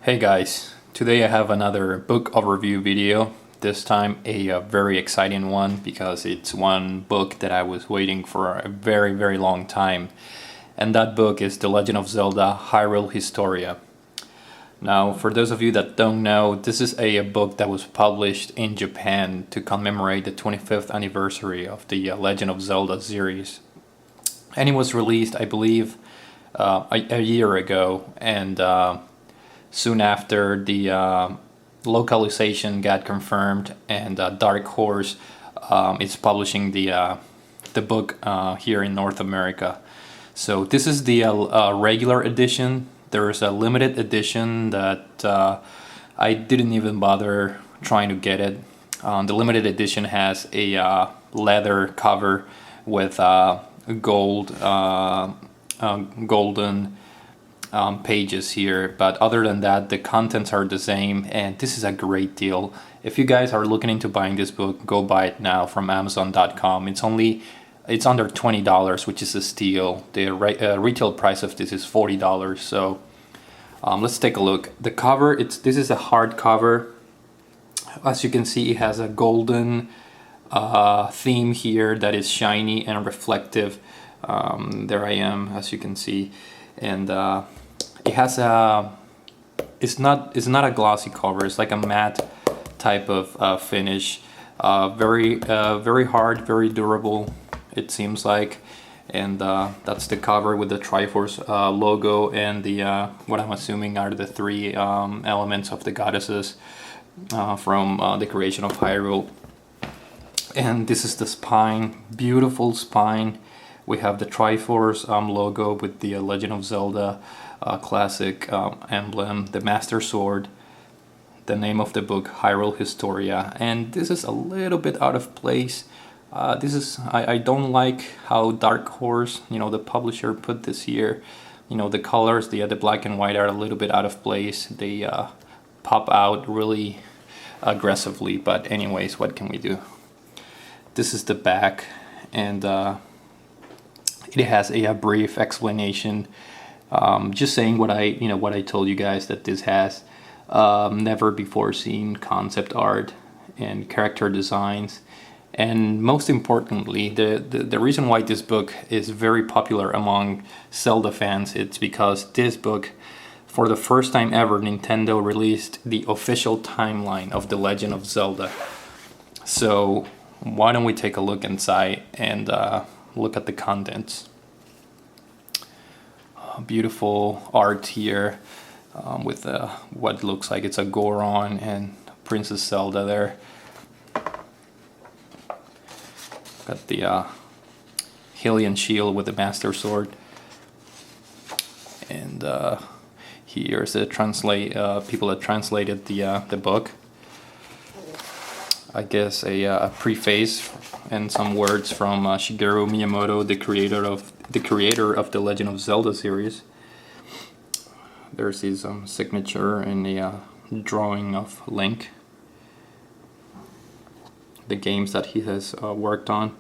Hey guys, today I have another book overview video. This time a very exciting one because it's one book that I was waiting for a very long time. And that book is The Legend of Zelda Hyrule Historia. Now, for those of you that don't know, this is a book that was published in Japan to commemorate the 25th anniversary of the Legend of Zelda series. And it was released, I believe, a year ago, and soon after the localization got confirmed, and Dark Horse is publishing the book here in North America. So this is the regular edition. There's a limited edition that I didn't even bother trying to get it. The limited edition has a leather cover with golden pages here, but other than that the contents are the same, and this is a great deal. If you guys are looking into buying this book, go buy it now from Amazon.com. It's under $20, which is a steal. The retail price of this is $40. So let's take a look. The cover, this is a hardcover. As you can see, it has a golden theme here that is shiny and reflective. There I am, as you can see, and it has it's not a glossy cover. It's like a matte type of finish. Very hard, very durable, it seems like. And that's the cover with the Triforce logo and the what I'm assuming are the three elements of the goddesses from the creation of Hyrule. And this is the spine, beautiful spine. We have the Triforce logo with the Legend of Zelda classic emblem, the Master Sword, the name of the book, Hyrule Historia. And this is a little bit out of place. I don't like how Dark Horse, the publisher, put this here. The colors, the black and white are a little bit out of place. They pop out really aggressively, but anyways, what can we do? This is the back, and it has a brief explanation, just saying what I told you guys, that this has never before seen concept art and character designs. And most importantly, the reason why this book is very popular among Zelda fans, it's because this book, for the first time ever, Nintendo released the official timeline of The Legend of Zelda. So why don't we take a look inside and look at the contents. Beautiful art here with what looks like it's a Goron and Princess Zelda there. Got the Hylian shield with the Master Sword, and here's the people that translated the book. I guess a preface and some words from Shigeru Miyamoto, the creator of the Legend of Zelda series. There's his signature and the drawing of Link, the games that he has worked on.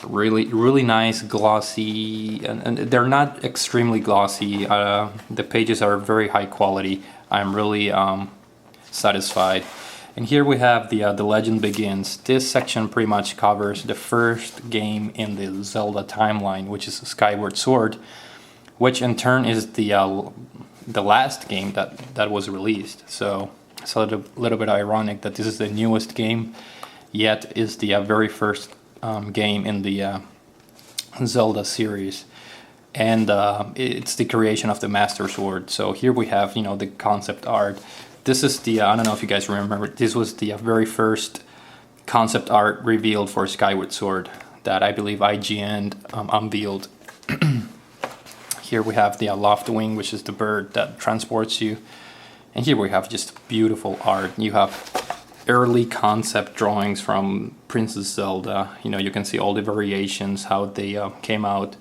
Really nice, glossy, and they're not extremely glossy. The pages are very high quality. I'm really satisfied. And here we have the Legend Begins. This section pretty much covers the first game in the Zelda timeline, which is Skyward Sword, which in turn is the last game that was released. So it's a little bit ironic that this is the newest game, yet is the very first game in the Zelda series. And it's the creation of the Master Sword. So here we have, the concept art. This is I don't know if you guys remember, this was the very first concept art revealed for Skyward Sword that I believe IGN unveiled. Here we have the Loftwing, which is the bird that transports you. And here we have just beautiful art. You have early concept drawings from Princess Zelda. You can see all the variations, how they came out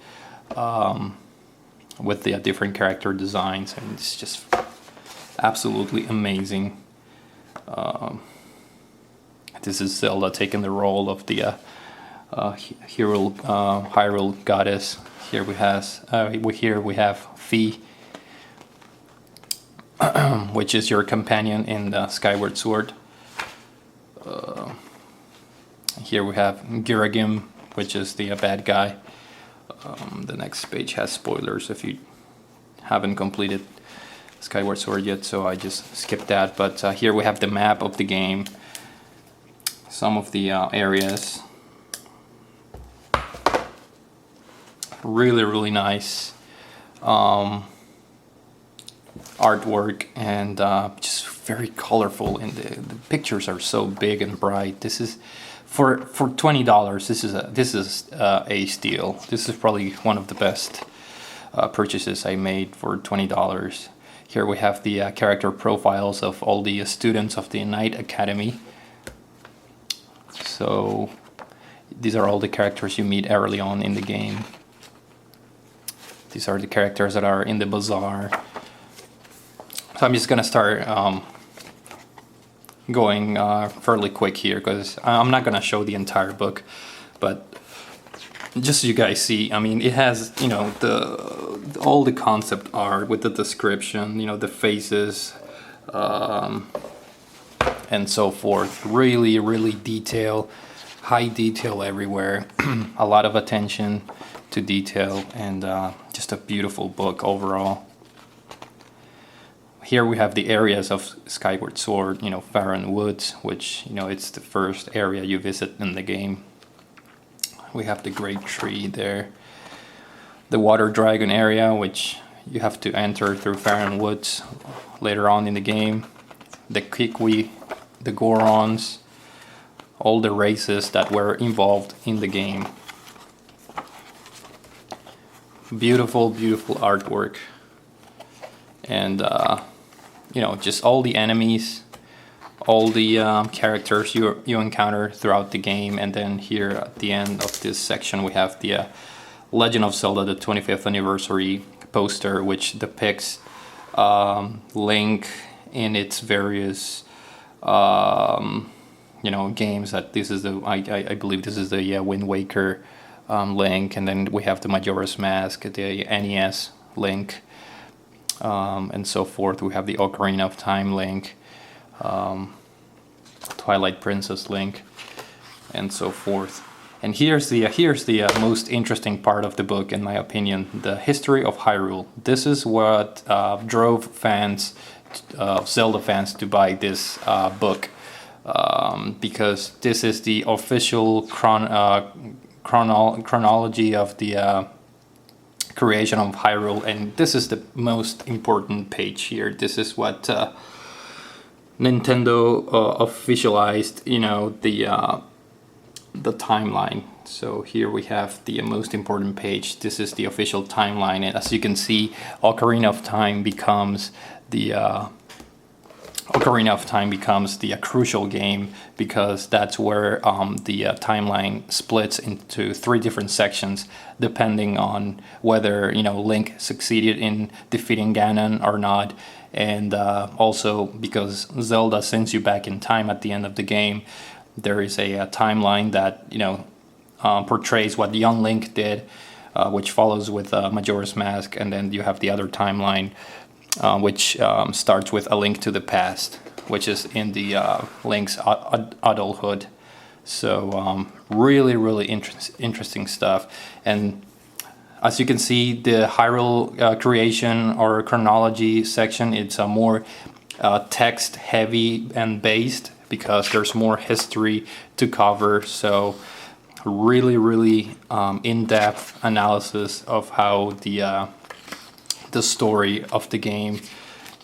with the different character designs, and it's just absolutely amazing. This is Zelda taking the role of the Hyrule goddess. Here we have Fi, which is your companion in the Skyward Sword. Here we have Giragim, which is the bad guy. The next page has spoilers if you haven't completed Skyward Sword yet, so I just skipped that. But here we have the map of the game, some of the areas. Really nice artwork, and just very colorful, and the pictures are so big and bright. This is for $20. This is a steal. This is probably one of the best purchases I made for $20. Here we have the character profiles of all the students of the Knight Academy. So these are all the characters you meet early on in the game. These are the characters that are in the bazaar. So I'm just gonna start going fairly quick here, because I'm not gonna show the entire book, but just so you guys see, I mean, it has, you know, all the concept art with the description, you know, the faces, and so forth. Really detail, high detail everywhere. A lot of attention to detail, and just a beautiful book overall. Here we have the areas of Skyward Sword, you know, Faron Woods, which, you know, it's the first area you visit in the game. We have the Great Tree there. The Water Dragon area, which you have to enter through Faron Woods later on in the game. The Kikwi, the Gorons, all the races that were involved in the game. Beautiful artwork. And you know, just all the enemies, all the characters you encounter throughout the game. And then here at the end of this section we have the Legend of Zelda, the 25th anniversary poster, which depicts Link in its various you know, games. That this is the I believe this is the Wind Waker Link, and then we have the Majora's Mask, the NES Link, and so forth. We have the Ocarina of Time Link, Twilight Princess Link, and so forth. And here's the most interesting part of the book, in my opinion, the history of Hyrule. This is what drove fans, Zelda fans, to buy this book, because this is the official chronology of the creation of Hyrule, and this is the most important page here. This is what Nintendo officialized, you know, the timeline. So here we have the most important page. This is the official timeline, and as you can see, Ocarina of Time becomes the crucial game, because that's where the timeline splits into 3 different sections, depending on whether, you know, Link succeeded in defeating Ganon or not, and also because Zelda sends you back in time at the end of the game. There is a timeline that, you know, portrays what young Link did, which follows with Majora's Mask, and then you have the other timeline, which starts with A Link to the Past, which is in the Link's adulthood. So really interesting stuff. And as you can see, the Hyrule creation or chronology section, it's a more text heavy and based, because there's more history to cover. So really in-depth analysis of how the story of the game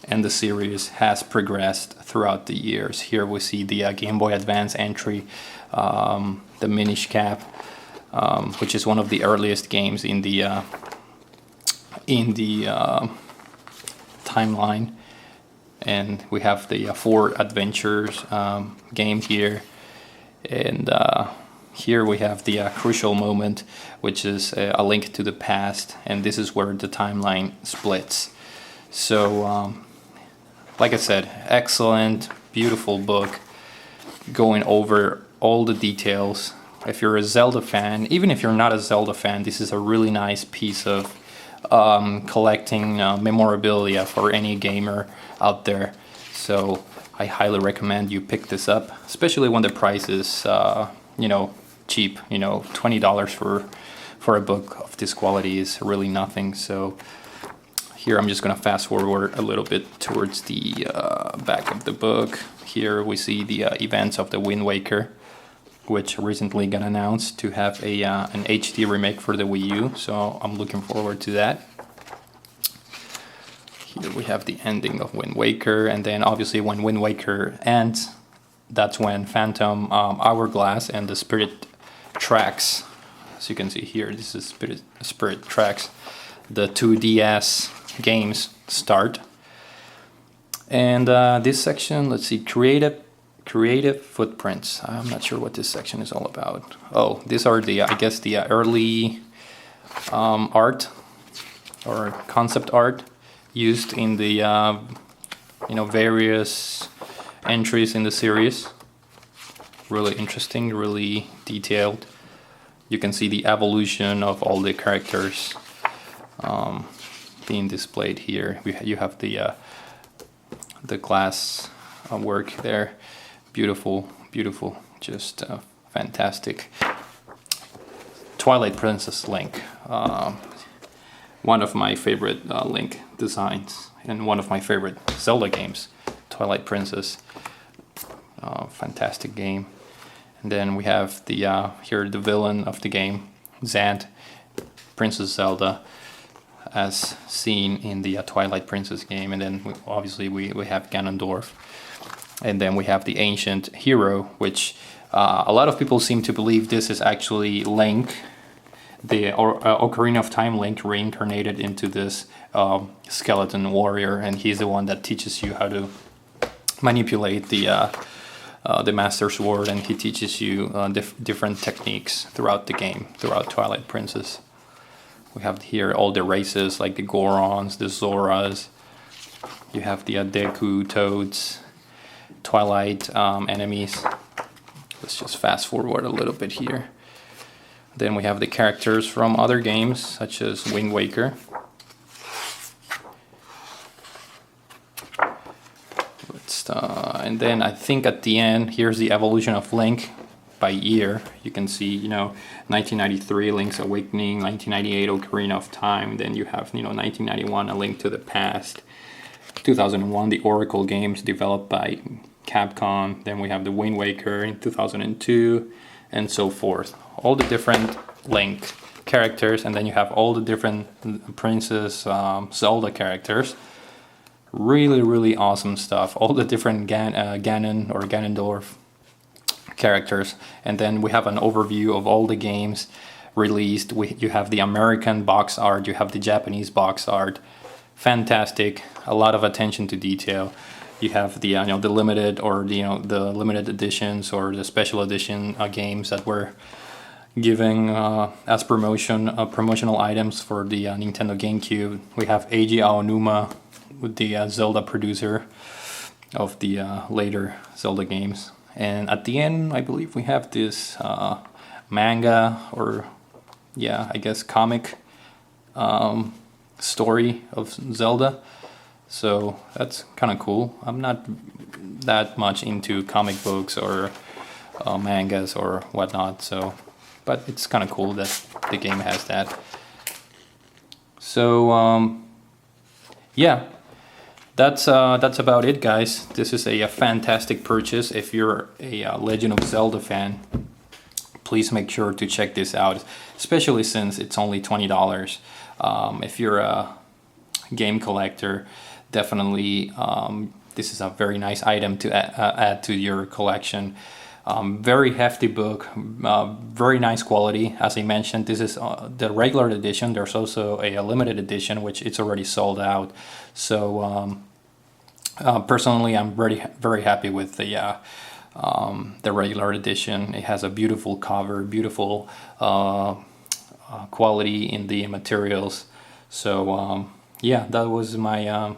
and the series has progressed throughout the years. Here we see the Game Boy Advance entry, the Minish Cap, which is one of the earliest games in the timeline. And we have the 4 Adventures game here, and here we have the crucial moment, which is A Link to the Past, and this is where the timeline splits. So like I said, excellent, beautiful book, going over all the details. If you're a Zelda fan, even if you're not a Zelda fan, this is a really nice piece of collecting memorabilia for any gamer out there. So I highly recommend you pick this up, especially when the price is you know, cheap. You know, $20 for a book of this quality is really nothing. So here I'm just gonna fast forward a little bit towards the back of the book. Here we see the events of the Wind Waker, which recently got announced to have a an HD remake for the Wii U, so I'm looking forward to that. Here we have the ending of Wind Waker, and then obviously when Wind Waker ends, that's when Phantom Hourglass and the Spirit Tracks, as you can see here, this is Spirit Tracks, the 2DS games start. And this section, let's see, creative footprints. I'm not sure what this section is all about. Oh, these are the, I guess, the early art or concept art used in the you know, various entries in the series. Really interesting, really detailed. You can see the evolution of all the characters being displayed here. You have the glass work there. Beautiful, beautiful, just fantastic. Twilight Princess Link, one of my favorite Link designs and one of my favorite Zelda games. Twilight Princess, fantastic game. And then we have the here the villain of the game, Zant, Princess Zelda, as seen in the Twilight Princess game. And then obviously we have Ganondorf. And then we have the ancient hero, which a lot of people seem to believe this is actually Link, the Ocarina of Time Link reincarnated into this skeleton warrior, and he's the one that teaches you how to manipulate the Master Sword, and he teaches you different techniques throughout the game, throughout Twilight Princess. We have here all the races like the Gorons, the Zoras. You have the Deku Toads, Twilight enemies. Let's just fast forward a little bit here. Then we have the characters from other games such as Wind Waker. And then I think at the end, here's the evolution of Link by year. You can see, you know, 1993 Link's Awakening, 1998 Ocarina of Time. Then you have, you know, 1991 A Link to the Past, 2001 the Oracle games developed by Capcom. Then we have the Wind Waker in 2002, and so forth. All the different Link characters, and then you have all the different Princess Zelda characters. Really, really awesome stuff. All the different Ganon or Ganondorf characters, and then we have an overview of all the games released. You have the American box art, you have the Japanese box art. Fantastic, a lot of attention to detail. You have the you know, the limited or the, you know, the limited editions or the special edition games that were giving as promotional items for the Nintendo GameCube. We have Eiji Aonuma, with the Zelda producer of the later Zelda games. And at the end, I believe we have this manga or, yeah, I guess comic story of Zelda. So that's kind of cool. I'm not that much into comic books or mangas or whatnot, so, but it's kind of cool that the game has that. So yeah, that's about it, guys. This is a fantastic purchase. If you're a Legend of Zelda fan, please make sure to check this out, especially since it's only $20. If you're a game collector, definitely this is a very nice item to add to your collection. Very hefty book, very nice quality. As I mentioned, this is the regular edition. There's also a limited edition, which it's already sold out. So personally, I'm very happy with the regular edition. It has a beautiful cover, beautiful quality in the materials. So yeah, that was my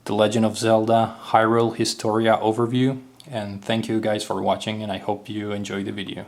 The Legend of Zelda Hyrule Historia overview. And thank you guys for watching, and I hope you enjoyed the video.